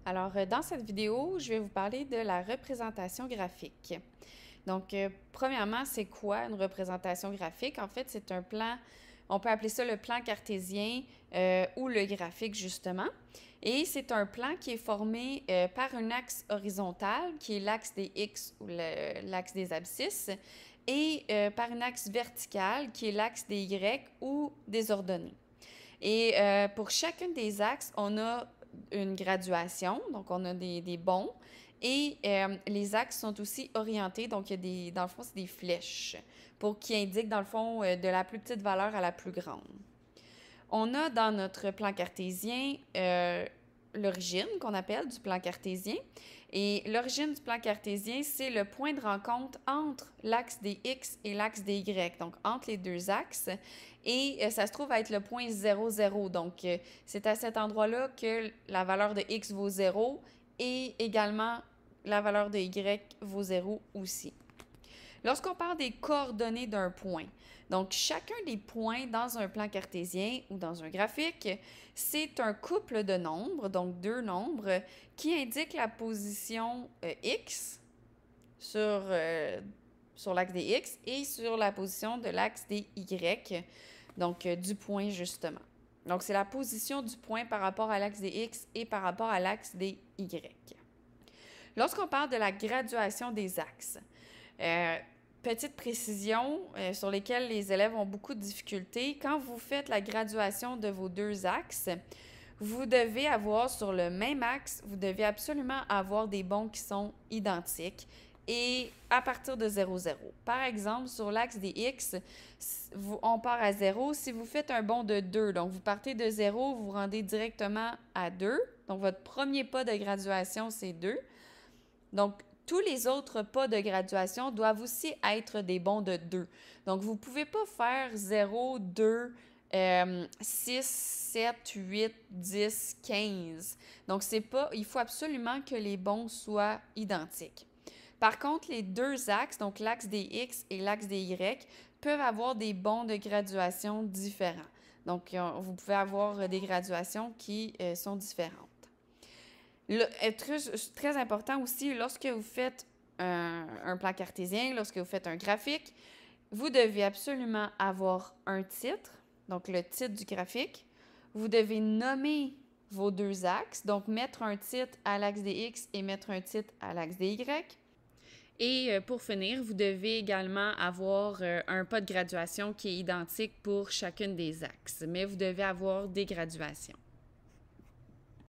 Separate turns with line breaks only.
Alors, dans cette vidéo, je vais vous parler de la représentation graphique. Donc, premièrement, c'est quoi une représentation graphique? En fait, c'est un plan, on peut appeler ça le plan cartésien ou le graphique, justement. Et c'est un plan qui est formé par un axe horizontal, qui est l'axe des X ou l'axe des abscisses, et par un axe vertical, qui est l'axe des Y ou des ordonnées. Et pour chacun des axes, on a une graduation, donc on a des bonds, et les axes sont aussi orientés, donc il y a dans le fond, c'est des flèches pour qui indiquent, dans le fond, de la plus petite valeur à la plus grande. On a dans notre plan cartésien l'origine qu'on appelle du plan cartésien. Et l'origine du plan cartésien, c'est le point de rencontre entre l'axe des X et l'axe des Y, donc entre les deux axes. Et ça se trouve à être le point 0, 0. Donc, c'est à cet endroit-là que la valeur de X vaut 0 et également la valeur de Y vaut 0 aussi. Lorsqu'on parle des coordonnées d'un point, donc chacun des points dans un plan cartésien ou dans un graphique, c'est un couple de nombres, donc deux nombres, qui indiquent la position X sur l'axe des X et sur la position de l'axe des Y, donc du point justement. Donc c'est la position du point par rapport à l'axe des X et par rapport à l'axe des Y. Lorsqu'on parle de la graduation des axes, petite précision sur lesquelles les élèves ont beaucoup de difficultés. Quand vous faites la graduation de vos deux axes, vous devez avoir sur le même axe, vous devez absolument avoir des bonds qui sont identiques et à partir de 0, 0. Par exemple, sur l'axe des X, on part à 0. Si vous faites un bond de 2, donc vous partez de 0, vous vous rendez directement à 2. Donc, votre premier pas de graduation, c'est 2. Donc, tous les autres pas de graduation doivent aussi être des bonds de 2. Donc, vous ne pouvez pas faire 0, 2, 6, 7, 8, 10, 15. Donc, il faut absolument que les bonds soient identiques. Par contre, les deux axes, donc l'axe des X et l'axe des Y, peuvent avoir des bonds de graduation différents. Donc, vous pouvez avoir des graduations qui sont différentes. Très important aussi, lorsque vous faites un plan cartésien, lorsque vous faites un graphique, vous devez absolument avoir un titre, donc le titre du graphique. Vous devez nommer vos deux axes, donc mettre un titre à l'axe des X et mettre un titre à l'axe des Y. Et pour finir, vous devez également avoir un pas de graduation qui est identique pour chacune des axes, mais vous devez avoir des graduations.